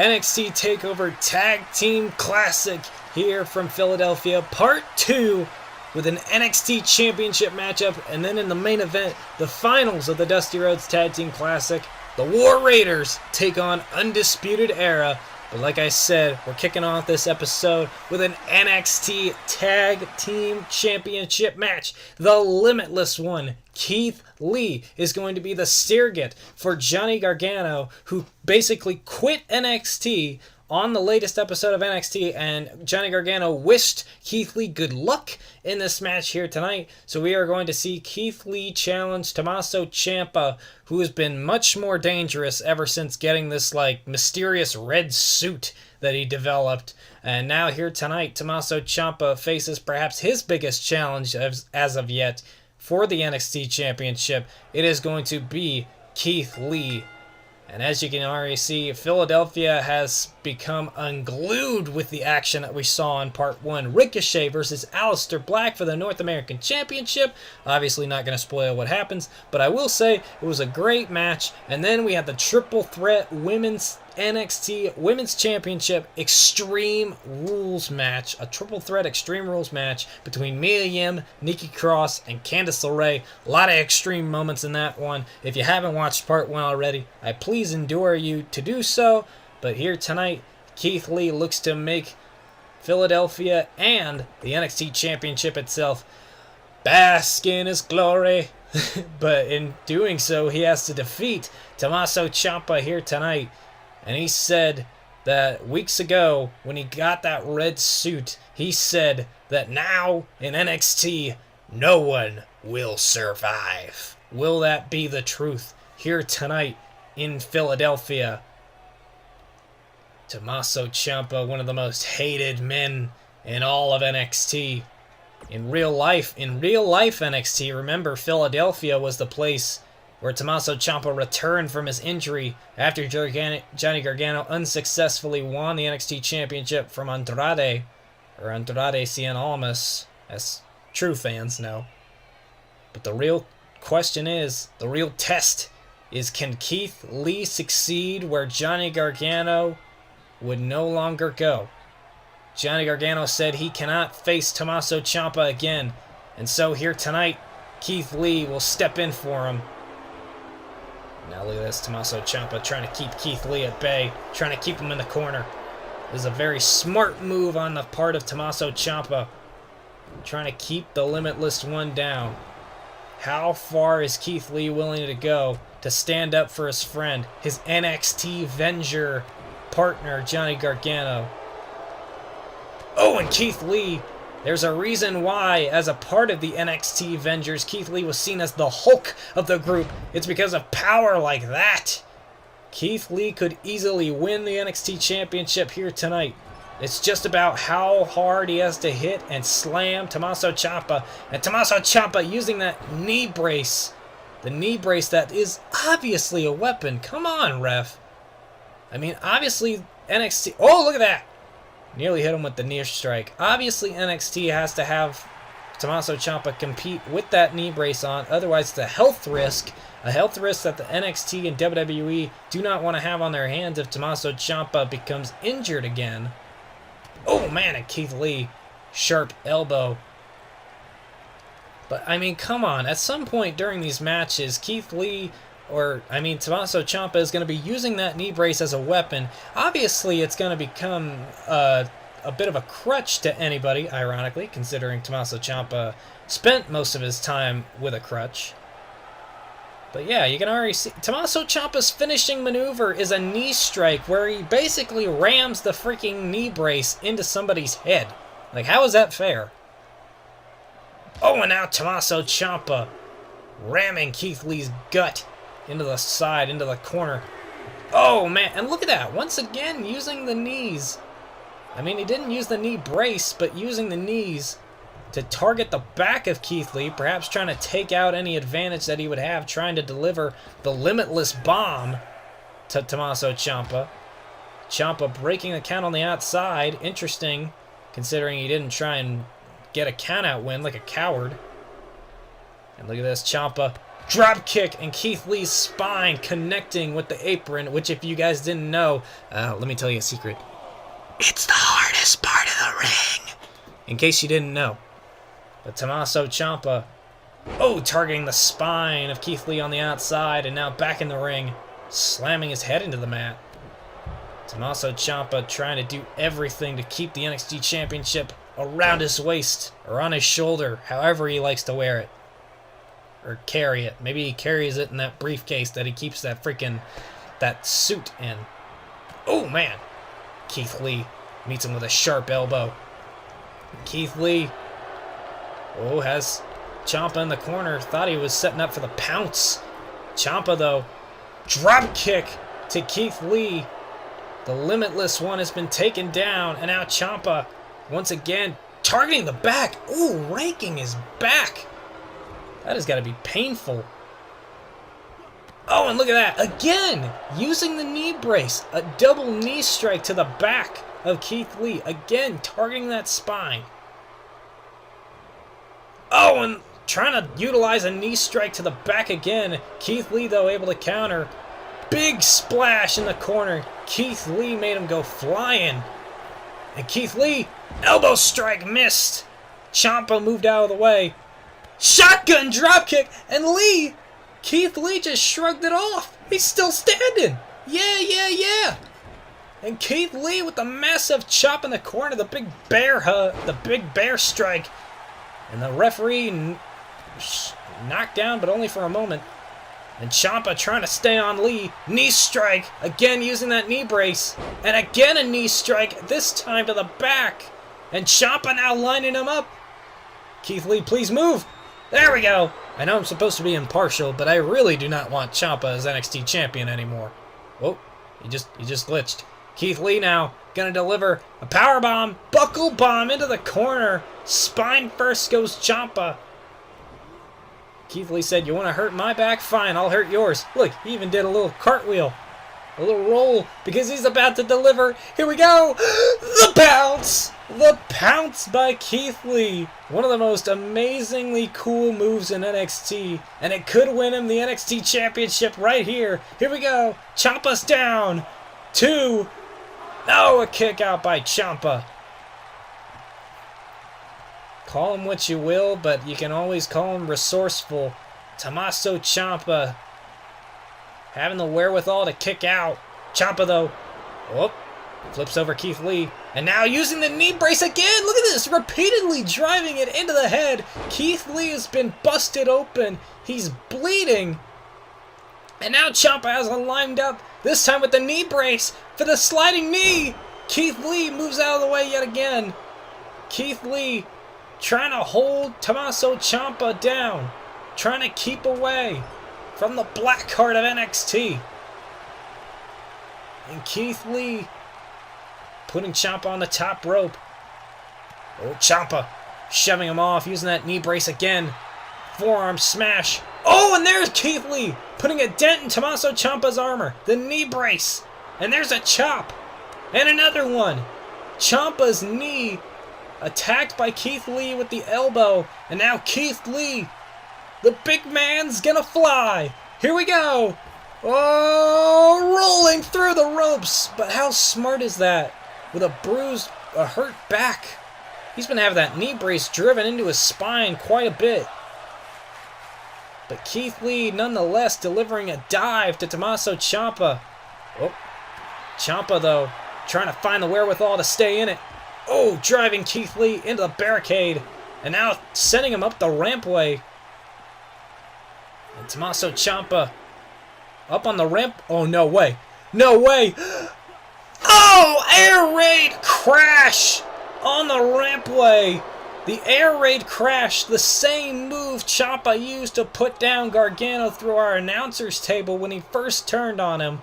NXT Takeover Tag Team Classic here from Philadelphia, Part 2, with an NXT Championship matchup, and then in the main event, the finals of the Dusty Rhodes Tag Team Classic, the War Raiders take on Undisputed Era. But like I said, we're kicking off this episode with an NXT Tag Team Championship match. The limitless one, Keith Lee, is going to be the surrogate for Johnny Gargano, who basically quit NXT on the latest episode of NXT, and Johnny Gargano wished Keith Lee good luck in this match here tonight. So we are going to see Keith Lee challenge Tommaso Ciampa, who has been much more dangerous ever since getting this mysterious red suit that he developed. And now here tonight, Tommaso Ciampa faces perhaps his biggest challenge as of yet for the NXT Championship. It is going to be Keith Lee. And as you can already see, Philadelphia has become unglued with the action that we saw in Part 1. Ricochet versus Aleister Black for the North American Championship. Obviously not going to spoil what happens, but I will say it was a great match. And then we had the triple threat women's NXT Women's Championship Extreme Rules match. A triple threat Extreme Rules match between Mia Yim, Nikki Cross, and Candice LeRae. A lot of extreme moments in that one. If you haven't watched Part 1 already, I please endure you to do so. But here tonight, Keith Lee looks to make Philadelphia and the NXT Championship itself bask in his glory. But in doing so, he has to defeat Tommaso Ciampa here tonight. And he said that weeks ago, when he got that red suit, he said that now in NXT, no one will survive. Will that be the truth here tonight in Philadelphia? Tommaso Ciampa, one of the most hated men in all of NXT. In real life NXT, remember, Philadelphia was the place where Tommaso Ciampa returned from his injury after Johnny Gargano unsuccessfully won the NXT Championship from Andrade Cien Almas, as true fans know. But the real question is, the real test is, can Keith Lee succeed where Johnny Gargano would no longer go? Johnny Gargano said he cannot face Tommaso Ciampa again, and so here tonight, Keith Lee will step in for him. Now look at this, Tommaso Ciampa trying to keep Keith Lee at bay, trying to keep him in the corner. This is a very smart move on the part of Tommaso Ciampa, trying to keep the limitless one down. How far is Keith Lee willing to go to stand up for his friend, his NXT Venger partner, Johnny Gargano? Oh, and Keith Lee, there's a reason why, as a part of the NXT Vengers, Keith Lee was seen as the Hulk of the group. It's because of power like that. Keith Lee could easily win the NXT Championship here tonight. It's just about how hard he has to hit and slam Tommaso Ciampa. And Tommaso Ciampa using that knee brace. The knee brace that is obviously a weapon. Come on, ref. I mean, obviously NXT... Oh, look at that. Nearly hit him with the knee strike. Obviously, NXT has to have Tommaso Ciampa compete with that knee brace on. Otherwise, it's a health risk. A health risk that the NXT and WWE do not want to have on their hands if Tommaso Ciampa becomes injured again. Oh, man, and Keith Lee. Sharp elbow. But, I mean, come on. At some point during these matches, Tommaso Ciampa is going to be using that knee brace as a weapon. Obviously, it's going to become a bit of a crutch to anybody, ironically, considering Tommaso Ciampa spent most of his time with a crutch. But yeah, you can already see Tommaso Ciampa's finishing maneuver is a knee strike where he basically rams the freaking knee brace into somebody's head. Like, how is that fair? Oh, and now Tommaso Ciampa ramming Keith Lee's gut into the side, into the corner. Oh, man. And look at that. Once again, using the knees. I mean, he didn't use the knee brace, but using the knees to target the back of Keith Lee, perhaps trying to take out any advantage that he would have, trying to deliver the limitless bomb to Tommaso Ciampa. Ciampa breaking the count on the outside. Interesting, considering he didn't try and get a count-out win like a coward. And look at this, Ciampa drop kick, and Keith Lee's spine connecting with the apron, which if you guys didn't know, let me tell you a secret. It's the hardest part of the ring. In case you didn't know. But Tommaso Ciampa, targeting the spine of Keith Lee on the outside, and now back in the ring, slamming his head into the mat. Tommaso Ciampa trying to do everything to keep the NXT Championship around his waist or on his shoulder, however he likes to wear it. Or carry it. Maybe he carries it in that briefcase that he keeps that suit in. Oh, man. Keith Lee meets him with a sharp elbow. Keith Lee, has Ciampa in the corner. Thought he was setting up for the pounce. Ciampa, though, drop kick to Keith Lee. The Limitless One has been taken down, and now Ciampa, once again, targeting the back. Ooh, raking his back. That has got to be painful. Oh, and look at that. Again, using the knee brace. A double knee strike to the back of Keith Lee. Again, targeting that spine. Oh, and trying to utilize a knee strike to the back again. Keith Lee, though, able to counter. Big splash in the corner. Keith Lee made him go flying. And Keith Lee, elbow strike missed. Ciampa moved out of the way. Shotgun dropkick, and Keith Lee just shrugged it off. He's still standing. Yeah. And Keith Lee with the massive chop in the corner, the big bear strike. And the referee knocked down, but only for a moment. And Ciampa trying to stay on Lee. Knee strike, again using that knee brace. And again a knee strike, this time to the back. And Ciampa now lining him up. Keith Lee, please move. There we go. I know I'm supposed to be impartial, but I really do not want Ciampa as NXT champion anymore. Oh, he just glitched. Keith Lee now gonna deliver a powerbomb, buckle bomb into the corner. Spine first goes Ciampa. Keith Lee said, "You want to hurt my back? Fine, I'll hurt yours." Look, he even did a little cartwheel, a little roll, because he's about to deliver. Here we go. The pounce. The pounce by Keith Lee. One of the most amazingly cool moves in NXT. And it could win him the NXT Championship right here. Here we go. Ciampa's down. 2. Oh, a kick out by Ciampa. Call him what you will, but you can always call him resourceful. Tommaso Ciampa having the wherewithal to kick out. Ciampa, though, flips over Keith Lee. And now using the knee brace again. Look at this. Repeatedly driving it into the head. Keith Lee has been busted open. He's bleeding. And now Ciampa has him lined up. This time with the knee brace for the sliding knee. Keith Lee moves out of the way yet again. Keith Lee trying to hold Tommaso Ciampa down. Trying to keep away from the black heart of NXT. And Keith Lee putting Ciampa on the top rope. Oh, Ciampa shoving him off, using that knee brace again. Forearm smash. Oh, and there's Keith Lee putting a dent in Tommaso Ciampa's armor. The knee brace. And there's a chop. And another one. Ciampa's knee attacked by Keith Lee with the elbow. And now Keith Lee, the big man's gonna fly. Here we go. Oh, rolling through the ropes. But how smart is that? With a hurt back. He's been having that knee brace driven into his spine quite a bit. But Keith Lee, nonetheless, delivering a dive to Tommaso Ciampa. Oh, Ciampa, though, trying to find the wherewithal to stay in it. Oh, driving Keith Lee into the barricade. And now sending him up the rampway. And Tommaso Ciampa up on the ramp. Oh, no way. No way. Oh, air raid crash on the rampway. The air raid crash, the same move Ciampa used to put down Gargano through our announcer's table when he first turned on him.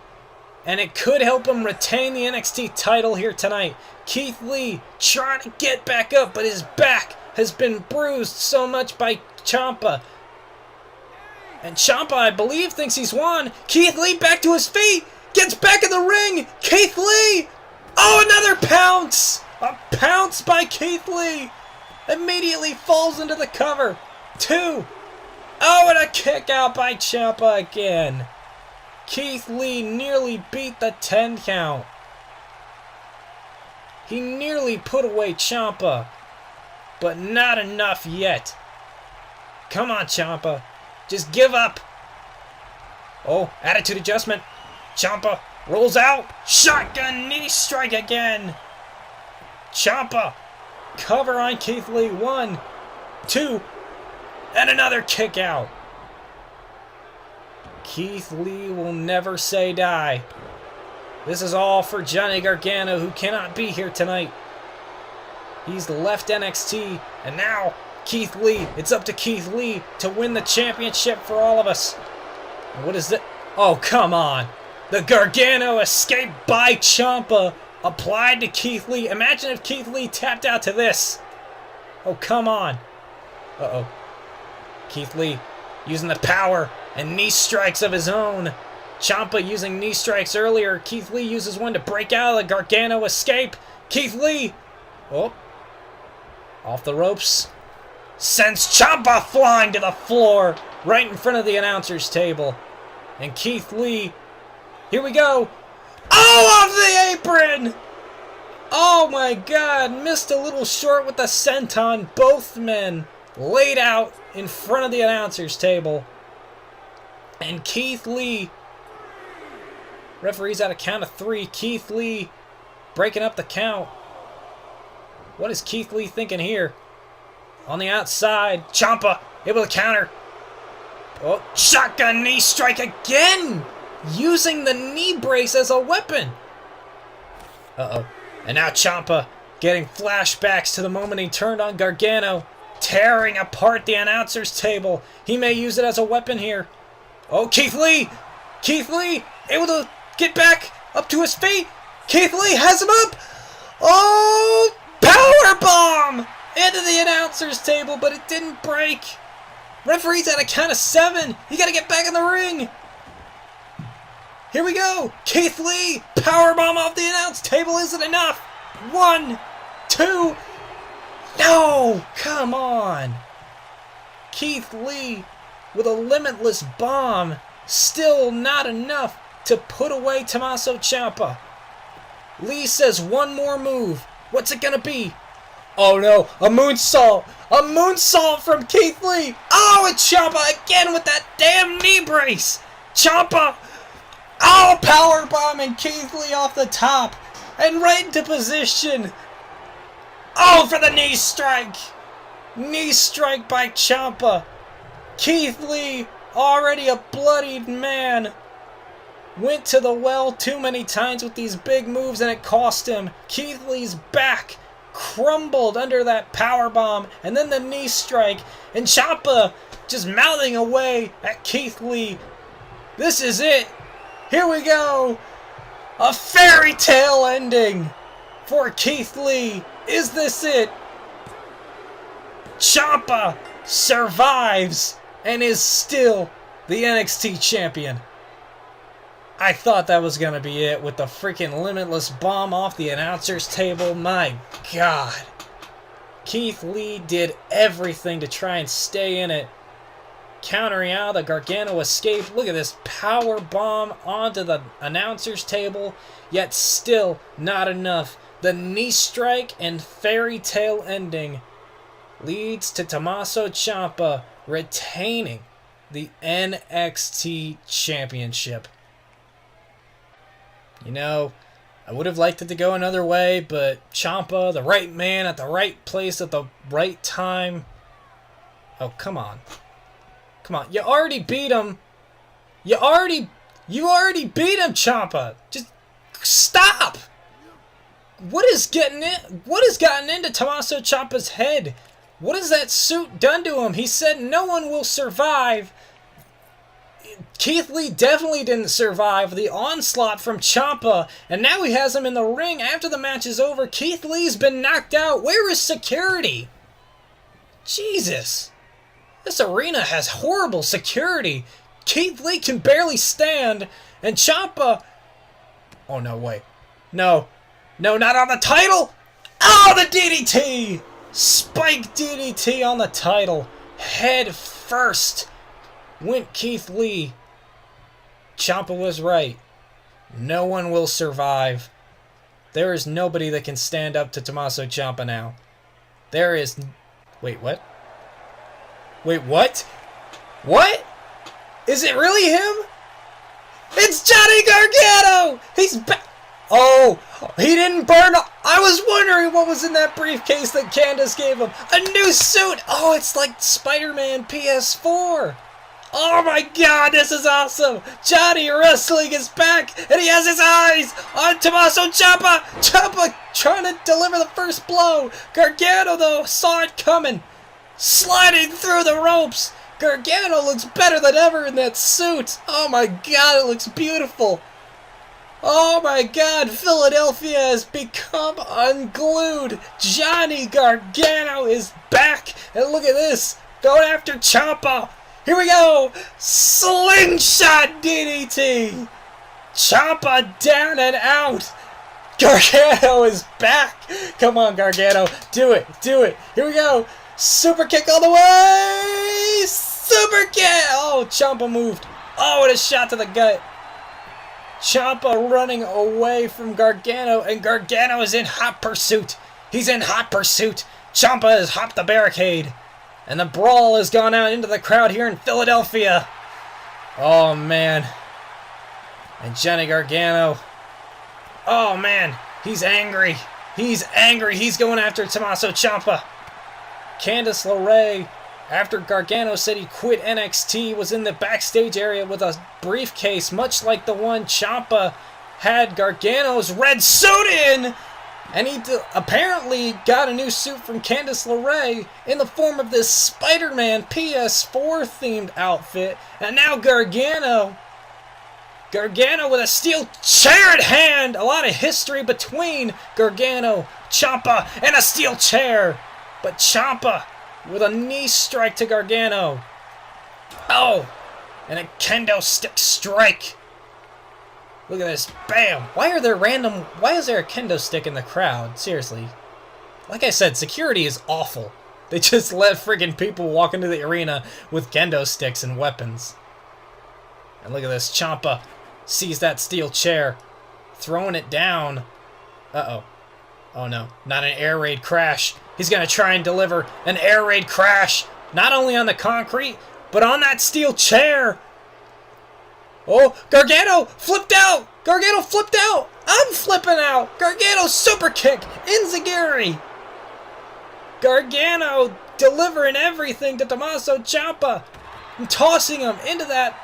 And it could help him retain the NXT title here tonight. Keith Lee trying to get back up, but his back has been bruised so much by Ciampa. And Ciampa, I believe, thinks he's won. Keith Lee back to his feet. Gets back in the ring. Keith Lee. Oh, another pounce. A pounce by Keith Lee. Immediately falls into the cover. 2. Oh, and a kick out by Ciampa again. Keith Lee nearly beat the 10 count. He nearly put away Ciampa, but not enough yet. Come on, Ciampa. Just give up. Oh, attitude adjustment. Ciampa rolls out. Shotgun knee strike again. Ciampa. Cover on Keith Lee. 1, 2, and another kick out. Keith Lee will never say die. This is all for Johnny Gargano, who cannot be here tonight. He's left NXT, and now Keith Lee. It's up to Keith Lee to win the championship for all of us. And what is it? Oh, come on. The Gargano escape by Ciampa applied to Keith Lee. Imagine if Keith Lee tapped out to this. Oh, come on. Uh-oh. Keith Lee using the power and knee strikes of his own. Ciampa using knee strikes earlier. Keith Lee uses one to break out of the Gargano escape. Keith Lee. Oh. Off the ropes. Sends Ciampa flying to the floor right in front of the announcer's table. And Keith Lee. Here we go. Oh, off the apron. Oh my God. Missed a little short with the senton. Both men laid out in front of the announcer's table. And Keith Lee. Referee's at a count of 3. Keith Lee breaking up the count. What is Keith Lee thinking here? On the outside, Ciampa able to counter. Oh, shotgun knee strike again! Using the knee brace as a weapon. Uh-oh. And now Ciampa getting flashbacks to the moment he turned on Gargano. Tearing apart the announcer's table. He may use it as a weapon here. Oh, Keith Lee! Keith Lee able to get back up to his feet. Keith Lee has him up. Oh, powerbomb into the announcer's table, but it didn't break. Referee's at a count of 7. You got to get back in the ring. Here we go. Keith Lee, powerbomb off the announce table isn't enough. 1, 2. No, come on. Keith Lee with a limitless bomb. Still not enough to put away Tommaso Ciampa. Lee says one more move. What's it gonna be? Oh no, a moonsault! A moonsault from Keith Lee! Oh, and Ciampa again with that damn knee brace! Ciampa! Oh, powerbomb and Keith Lee off the top! And right into position! Oh, for the knee strike! Knee strike by Ciampa! Keith Lee, already a bloodied man, went to the well too many times with these big moves and it cost him. Keith Lee's back crumbled under that powerbomb and then the knee strike. And Ciampa just mouthing away at Keith Lee. This is it. Here we go. A fairy tale ending for Keith Lee. Is this it? Ciampa survives and is still the NXT champion. I thought that was going to be it with the freaking limitless bomb off the announcer's table. My God. Keith Lee did everything to try and stay in it. Countering out the Gargano escape. Look at this power bomb onto the announcer's table. Yet still not enough. The knee strike and fairy tale ending leads to Tommaso Ciampa retaining the NXT championship. You know, I would have liked it to go another way, but Ciampa, the right man at the right place at the right time. Oh, come on. Come on. You already beat him. You already beat him, Ciampa. Just stop. What has gotten into Tommaso Ciampa's head? What has that suit done to him? He said no one will survive. Keith Lee definitely didn't survive the onslaught from Ciampa, and now he has him in the ring after the match is over. Keith Lee's been knocked out. Where is security? Jesus. This arena has horrible security. Keith Lee can barely stand, and Ciampa... Oh, no, wait. No. No, not on the title! Oh, the DDT! Spike DDT on the title. Head first went Keith Lee. Ciampa was right. No one will survive. There is nobody that can stand up to Tommaso Ciampa now. There is... Wait, what? Wait, what? What? Is it really him? It's Johnny Gargano! He's back! Oh, he didn't burn... I was wondering what was in that briefcase that Candice gave him. A new suit! Oh, it's like Spider-Man PS4. Oh my god, this is awesome! Johnny Wrestling is back, and he has his eyes on Tommaso Ciampa! Ciampa trying to deliver the first blow. Gargano, though, saw it coming. Sliding through the ropes. Gargano looks better than ever in that suit. Oh my god, it looks beautiful. Oh my god, Philadelphia has become unglued. Johnny Gargano is back. And look at this, going after Ciampa. Here we go! Slingshot DDT! Ciampa down and out! Gargano is back! Come on, Gargano. Do it. Do it. Here we go. Super kick all the way! Super kick! Oh, Ciampa moved. Oh, what a shot to the gut. Ciampa running away from Gargano, and Gargano is in hot pursuit. He's in hot pursuit. Ciampa has hopped the barricade. And the brawl has gone out into the crowd here in Philadelphia. Oh, man. And Johnny Gargano. Oh, man. He's angry. He's angry. He's going after Tommaso Ciampa. Candice LeRae, after Gargano said he quit NXT, was in the backstage area with a briefcase, much like the one Ciampa had Gargano's red suit in. And he apparently got a new suit from Candice LeRae in the form of this Spider-Man PS4 themed outfit. And now Gargano with a steel chair in hand. A lot of history between Gargano, Ciampa, and a steel chair. But Ciampa with a knee strike to Gargano. Oh, and a kendo stick strike. Look at this. Bam! Why is there a kendo stick in the crowd? Seriously. Like I said, security is awful. They just let friggin' people walk into the arena with kendo sticks and weapons. And look at this. Ciampa sees that steel chair, throwing it down. Uh-oh. Oh no. Not an air raid crash. He's gonna try and deliver an air raid crash. Not only on the concrete, but on that steel chair. Oh, Gargano flipped out! Gargano flipped out! I'm flipping out! Gargano super kick! Enziguri! Gargano delivering everything to Tommaso Ciampa and tossing him into that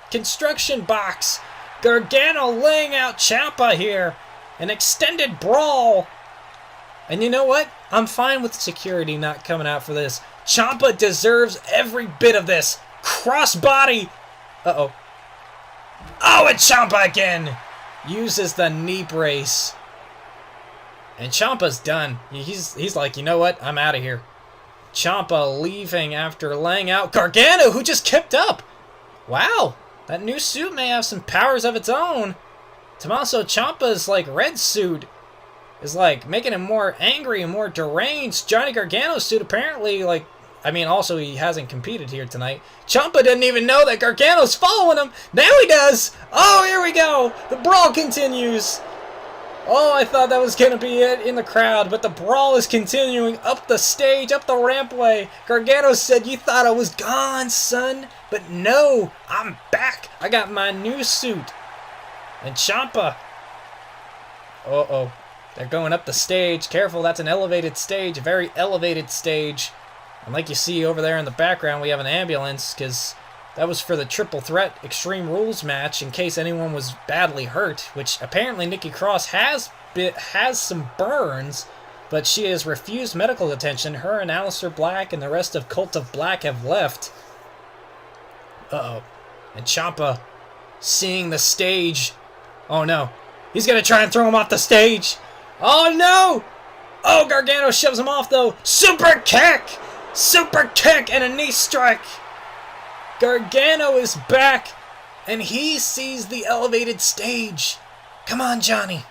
construction box. Gargano laying out Ciampa here. An extended brawl. And you know what? I'm fine with security not coming out for this. Ciampa deserves every bit of this. Crossbody. Uh-oh. Oh, and Ciampa again. Uses the knee brace. And Ciampa's done. He's like, you know what? I'm out of here. Ciampa leaving after laying out Gargano, who just kept up. Wow. That new suit may have some powers of its own. Tommaso Ciampa's like red suit is like making him more angry and more deranged. Johnny Gargano's suit apparently also he hasn't competed here tonight. Ciampa didn't even know that Gargano's following him. Now he does. Oh, here we go. The brawl continues. Oh, I thought that was going to be it in the crowd, but the brawl is continuing up the stage, up the rampway. Gargano said, "You thought I was gone, son, but no, I'm back. I got my new suit." And Ciampa. Uh-oh. They're going up the stage. Careful, that's an elevated stage, a very elevated stage. And like you see over there in the background, we have an ambulance, because that was for the Triple Threat Extreme Rules match in case anyone was badly hurt, which apparently Nikki Cross has some burns, but she has refused medical attention. Her and Aleister Black and the rest of Cult of Black have left. Uh-oh. And Ciampa seeing the stage. Oh no. He's going to try and throw him off the stage. Oh no! Oh, Gargano shoves him off though. Super kick! Super kick and a knee strike. Gargano is back, and he sees the elevated stage. Come on, Johnny.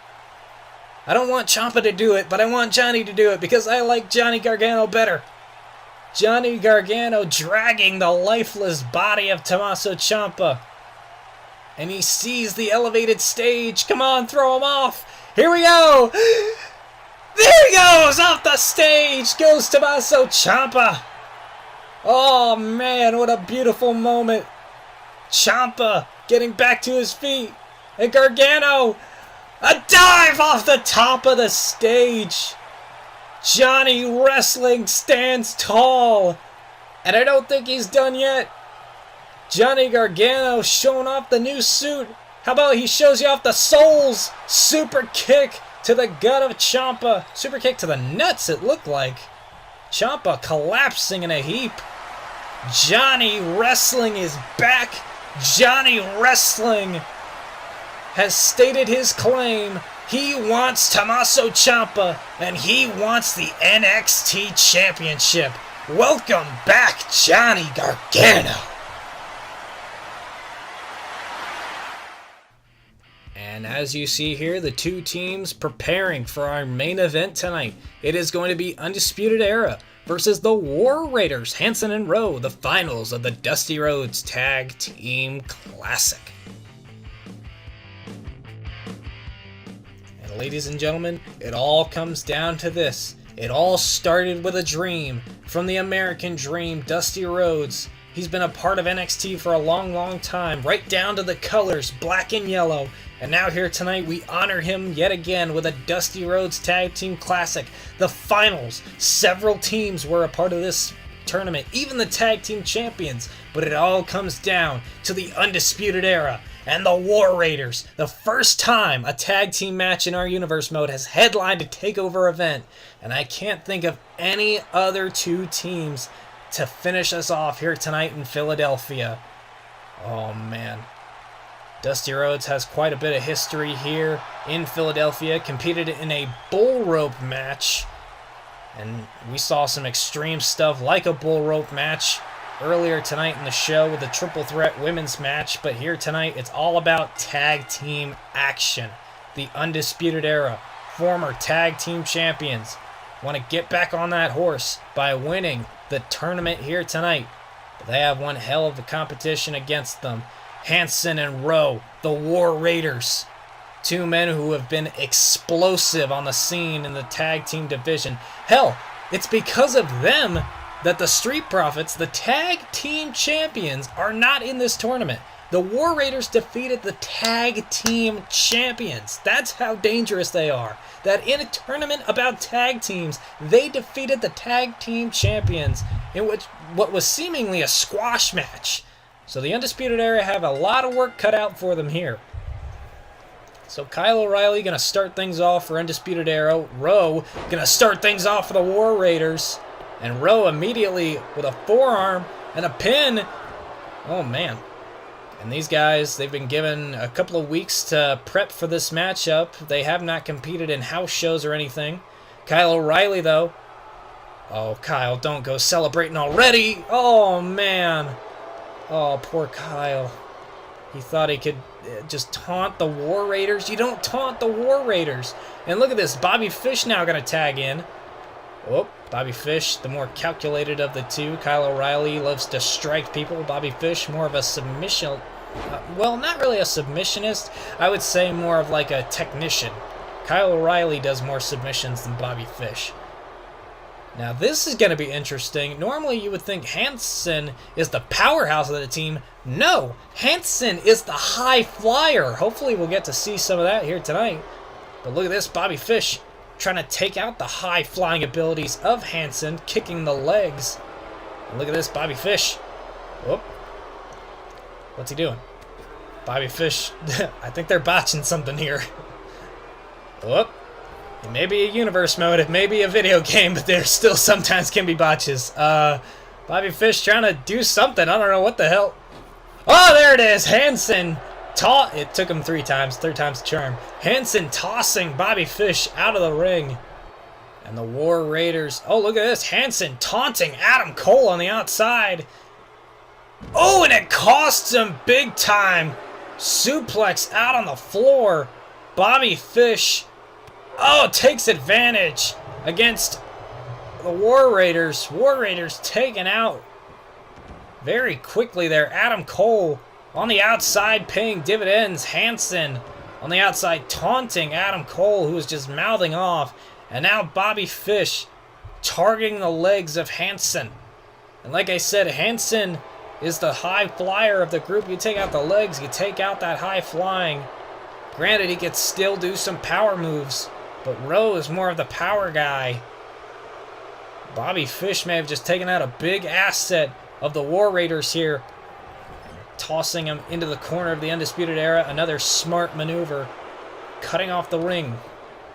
I don't want Ciampa to do it, but I want Johnny to do it because I like Johnny Gargano better. Johnny Gargano dragging the lifeless body of Tommaso Ciampa. And he sees the elevated stage. Come on, throw him off. Here we go. There he goes, off the stage goes Tommaso Ciampa. Oh man, what a beautiful moment. Ciampa getting back to his feet. And Gargano, a dive off the top of the stage. Johnny Wrestling stands tall. And I don't think he's done yet. Johnny Gargano showing off the new suit. How about he shows you off the Souls super kick to the gut of Ciampa. Super kick to the nuts, it looked like. Ciampa collapsing in a heap. Johnny Wrestling is back. Johnny Wrestling has stated his claim. He wants Tommaso Ciampa, and he wants the NXT Championship. Welcome back, Johnny Gargano. And as you see here, the two teams preparing for our main event tonight. It is going to be Undisputed Era versus the War Raiders, Hanson and Rowe, the finals of the Dusty Rhodes Tag Team Classic. And ladies and gentlemen, it all comes down to this. It all started with a dream from the American Dream, Dusty Rhodes. He's been a part of NXT for a long, long time, right down to the colors, black and yellow. And now here tonight, we honor him yet again with a Dusty Rhodes Tag Team Classic. The finals. Several teams were a part of this tournament, even the Tag Team Champions. But it all comes down to the Undisputed Era and the War Raiders. The first time a tag team match in our universe mode has headlined a takeover event. And I can't think of any other two teams to finish us off here tonight in Philadelphia. Oh man. Dusty Rhodes has quite a bit of history here in Philadelphia, competed in a bull rope match, and we saw some extreme stuff like a bull rope match earlier tonight in the show with the triple threat women's match, but here tonight it's all about tag team action. The Undisputed Era, former tag team champions, want to get back on that horse by winning the tournament here tonight. But they have one hell of a competition against them. Hanson and Rowe, the War Raiders. Two men who have been explosive on the scene in the tag team division. Hell, it's because of them that the Street Profits, the tag team champions, are not in this tournament. The War Raiders defeated the tag team champions. That's how dangerous they are. That in a tournament about tag teams, they defeated the tag team champions in what was seemingly a squash match. So the Undisputed Era have a lot of work cut out for them here. So Kyle O'Reilly going to start things off for Undisputed Era. Rowe going to start things off for the War Raiders. And Rowe immediately with a forearm and a pin. Oh man. And these guys, they've been given a couple of weeks to prep for this matchup. They have not competed in house shows or anything. Kyle O'Reilly though. Oh Kyle, don't go celebrating already. Oh man. Oh, poor Kyle. He thought he could just taunt the War Raiders. You don't taunt the War Raiders. And look at this. Bobby Fish now going to tag in. Oh, Bobby Fish, the more calculated of the two. Kyle O'Reilly loves to strike people. Bobby Fish, more of a submission. Well, not really a submissionist. I would say more of like a technician. Kyle O'Reilly does more submissions than Bobby Fish. Now this is going to be interesting. Normally you would think Hanson is the powerhouse of the team. No, Hanson is the high flyer. Hopefully we'll get to see some of that here tonight. But look at this, Bobby Fish trying to take out the high flying abilities of Hanson, kicking the legs. And look at this, Bobby Fish. Whoop. What's he doing? Bobby Fish, I think they're botching something here. Whoop. It may be a universe mode, it may be a video game, but there still sometimes can be botches. Bobby Fish trying to do something. I don't know what the hell. Oh, there it is. Hanson. It took him 3 times. 3 times the charm. Hanson tossing Bobby Fish out of the ring. And the War Raiders. Oh, look at this. Hanson taunting Adam Cole on the outside. Oh, and it costs him big time. Suplex out on the floor. Bobby Fish. Oh, takes advantage against the War Raiders. War Raiders taken out very quickly there. Adam Cole on the outside paying dividends. Hanson on the outside taunting Adam Cole, who was just mouthing off. And now Bobby Fish targeting the legs of Hanson. And like I said, Hanson is the high flyer of the group. You take out the legs, you take out that high flying. Granted, he could still do some power moves, but Rhodes is more of the power guy. Bobby Fish may have just taken out a big asset of the War Raiders here, tossing him into the corner of the Undisputed Era. Another smart maneuver, cutting off the ring.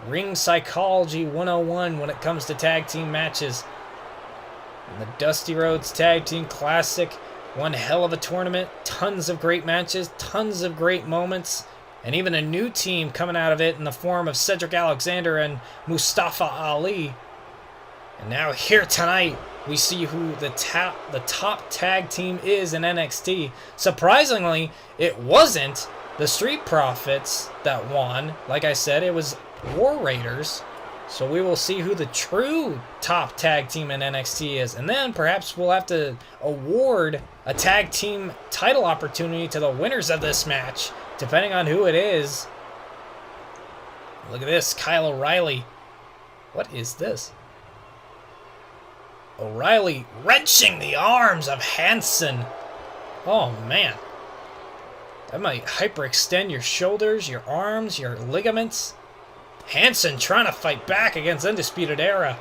Ring psychology 101 when it comes to tag team matches. And the Dusty Rhodes Tag Team Classic, one hell of a tournament, tons of great matches, tons of great moments, and even a new team coming out of it in the form of Cedric Alexander and Mustafa Ali. And now here tonight, we see who the top tag team is in NXT. Surprisingly, it wasn't the Street Profits that won. Like I said, it was War Raiders. So we will see who the true top tag team in NXT is. And then perhaps we'll have to award a tag team title opportunity to the winners of this match, depending on who it is. Look at this, Kyle O'Reilly. What is this? O'Reilly wrenching the arms of Hanson. Oh, man. That might hyperextend your shoulders, your arms, your ligaments. Hanson trying to fight back against Undisputed Era.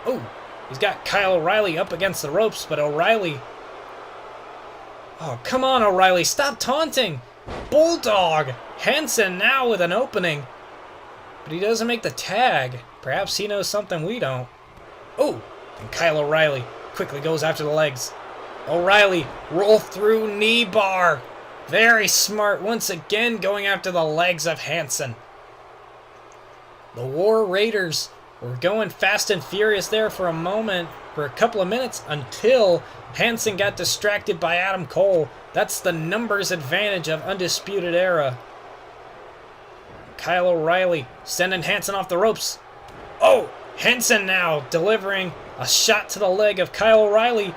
Oh, he's got Kyle O'Reilly up against the ropes, but O'Reilly... Oh, come on, O'Reilly, stop taunting! Bulldog! Hanson now with an opening. But he doesn't make the tag. Perhaps he knows something we don't. Oh, and Kyle O'Reilly quickly goes after the legs. O'Reilly, roll through knee bar. Very smart once again going after the legs of Hanson. The War Raiders were going fast and furious there for a moment, for a couple of minutes, until Hanson got distracted by Adam Cole. That's the numbers advantage of Undisputed Era. Kyle O'Reilly sending Hanson off the ropes. Oh, Hanson now delivering a shot to the leg of Kyle O'Reilly.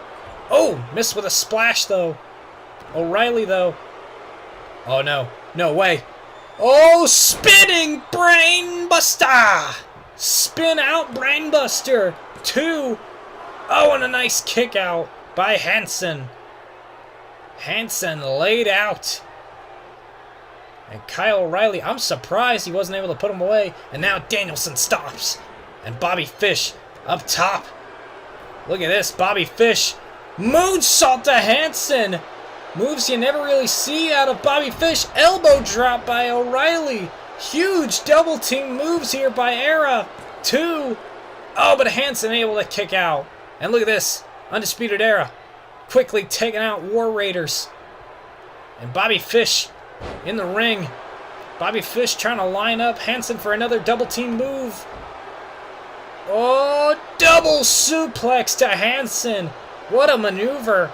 Oh, missed with a splash though. O'Reilly though. Oh no, no way. Oh, spinning brainbuster! Spin out brainbuster. 2. Oh, and a nice kick out by Hanson. Hanson laid out. And Kyle O'Reilly, I'm surprised he wasn't able to put him away. And now Danielson stops. And Bobby Fish up top. Look at this, Bobby Fish. Moonsault to Hanson. Moves you never really see out of Bobby Fish. Elbow drop by O'Reilly. Huge double team moves here by Era. 2. Oh, but Hanson able to kick out. And look at this. Undisputed Era quickly taking out War Raiders. And Bobby Fish in the ring. Bobby Fish trying to line up Hanson for another double team move. Oh, double suplex to Hanson. What a maneuver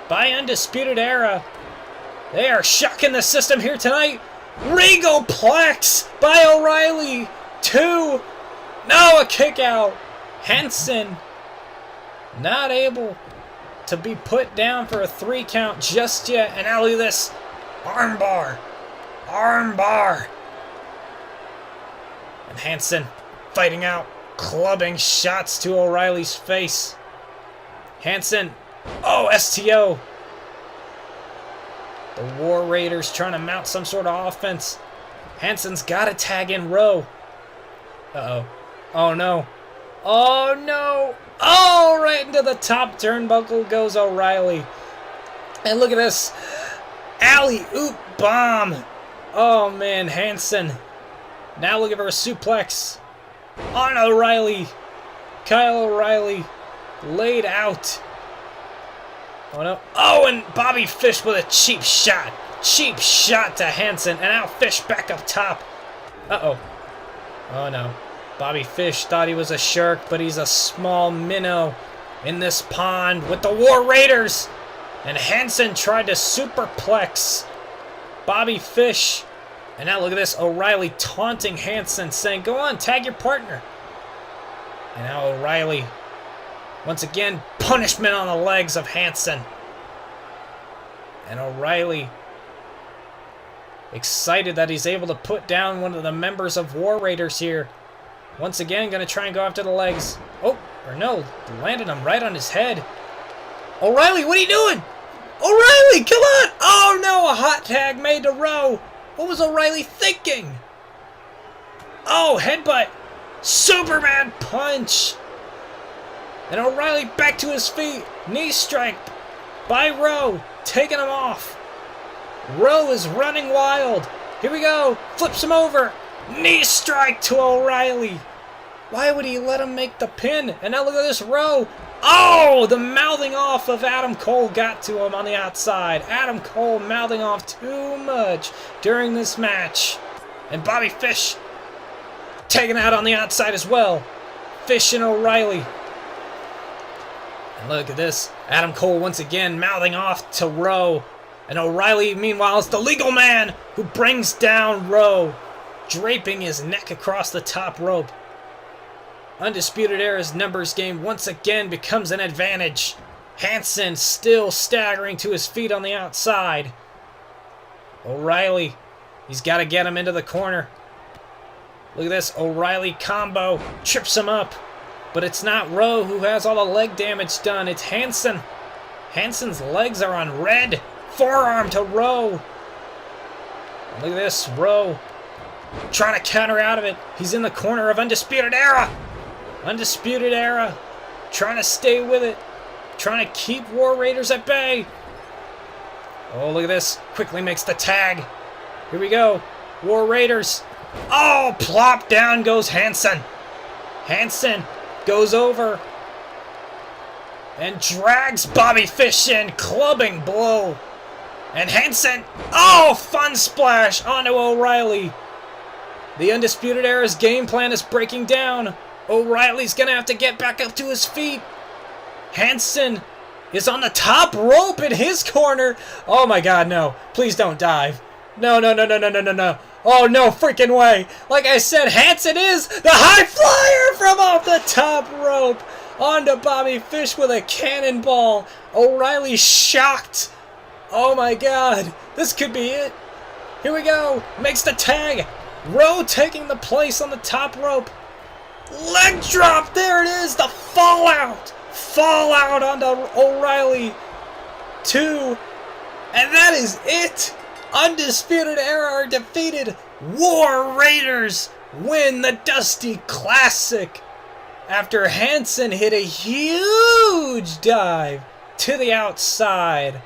by Undisputed Era. They are shocking the system here tonight. Regal Plex by O'Reilly. 2. No, a kick out. Hanson not able to be put down for a 3 count just yet. And now look at this. Armbar. Armbar. And Hanson fighting out. Clubbing shots to O'Reilly's face. Hanson. Oh, STO. The War Raiders trying to mount some sort of offense. Hanson's got to tag in Rowe. Uh-oh. Oh, no. Oh, no. Oh, right into the top turnbuckle goes O'Reilly. And look at this. Alley-oop bomb. Oh, man, Hanson. Now looking for a suplex on O'Reilly. Kyle O'Reilly laid out. Oh, no. Oh, and Bobby Fish with a cheap shot. Cheap shot to Hanson. And now Fish back up top. Uh-oh. Oh, no. Bobby Fish thought he was a shark, but he's a small minnow in this pond with the War Raiders. And Hanson tried to superplex Bobby Fish. And now look at this. O'Reilly taunting Hanson, saying, go on, tag your partner. And now O'Reilly Once again, punishment on the legs of Hansen. And O'Reilly, excited that he's able to put down one of the members of War Raiders here. Once again, going to try and go after the legs. Oh, or no, landed him right on his head. O'Reilly, what are you doing? O'Reilly, come on! Oh no, a hot tag made to Rowe. What was O'Reilly thinking? Oh, headbutt. Superman punch. And O'Reilly back to his feet. Knee strike by Rowe, taking him off. Rowe is running wild. Here we go. Flips him over. Knee strike to O'Reilly. Why would he let him make the pin? And now look at this Rowe. Oh, the mouthing off of Adam Cole got to him on the outside. Adam Cole mouthing off too much during this match. And Bobby Fish taken out on the outside as well. Fish and O'Reilly. And look at this. Adam Cole once again mouthing off to Rowe. And O'Reilly, meanwhile, is the legal man who brings down Rowe, draping his neck across the top rope. Undisputed Era's numbers game once again becomes an advantage. Hansen still staggering to his feet on the outside. O'Reilly, he's got to get him into the corner. Look at this, O'Reilly combo, trips him up. But it's not Rowe who has all the leg damage done, it's Hansen. Hansen's legs are on red. Forearm to Rowe. Look at this, Rowe trying to counter out of it. He's in the corner of Undisputed Era. Undisputed Era trying to stay with it. Trying to keep War Raiders at bay. Oh, look at this. Quickly makes the tag. Here we go. War Raiders. Oh, plop down goes Hansen. Hansen goes over and drags Bobby Fish in. Clubbing blow. And Hansen. Oh, fun splash onto O'Reilly. The Undisputed Era's game plan is breaking down. O'Reilly's going to have to get back up to his feet. Hansen is on the top rope in his corner. Oh my God, no. Please don't dive. No. Oh, no freaking way. Like I said, Hansen is the high flyer from off the top rope onto Bobby Fish with a cannonball. O'Reilly shocked. Oh my God. This could be it. Here we go. Makes the tag. Rowe taking the place on the top rope. Leg drop. There it is. The fallout. Fallout onto O'Reilly. 2. And that is it. Undisputed Era are defeated. War Raiders win the Dusty Classic after Hansen hit a huge dive to the outside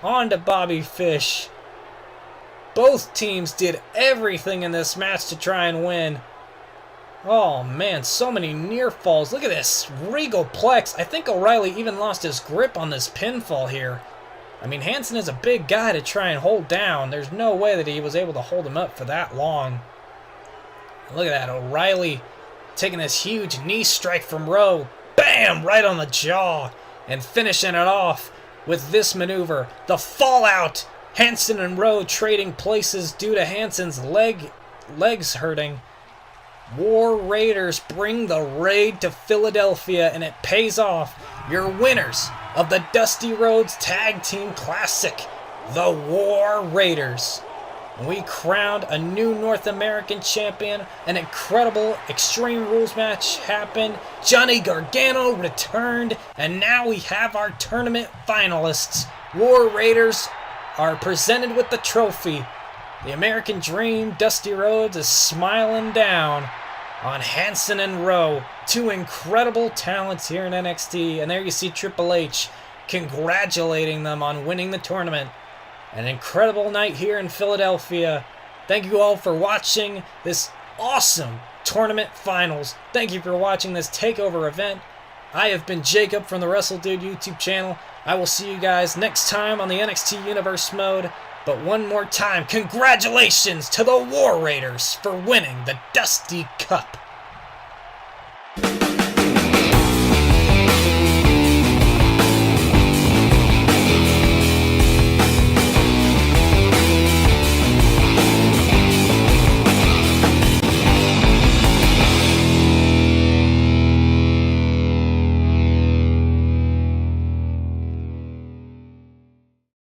onto Bobby Fish. Both teams did everything in this match to try and win. Oh man, so many near falls. Look at this. Regal Plex. I think O'Reilly even lost his grip on this pinfall here. I mean, Hansen is a big guy to try and hold down. There's no way that he was able to hold him up for that long. Look at that. O'Reilly taking this huge knee strike from Rowe. Bam! Right on the jaw. And finishing it off with this maneuver. The fallout. Hansen and Rowe trading places due to Hansen's legs hurting. War Raiders bring the raid to Philadelphia, and it pays off. Your winners of the Dusty Rhodes Tag Team Classic, the War Raiders. And we crowned a new North American champion. An incredible Extreme Rules match happened. Johnny Gargano returned, and now we have our tournament finalists. War Raiders are presented with the trophy. The American Dream, Dusty Rhodes, is smiling down on Hansen and Rowe. Two incredible talents here in NXT. And there you see Triple H congratulating them on winning the tournament. An incredible night here in Philadelphia. Thank you all for watching this awesome tournament finals. Thank you for watching this takeover event. I have been Jacob from the WRESTLEDUDE YouTube channel. I will see you guys next time on the NXT Universe mode. But one more time, congratulations to the War Raiders for winning the Dusty Cup.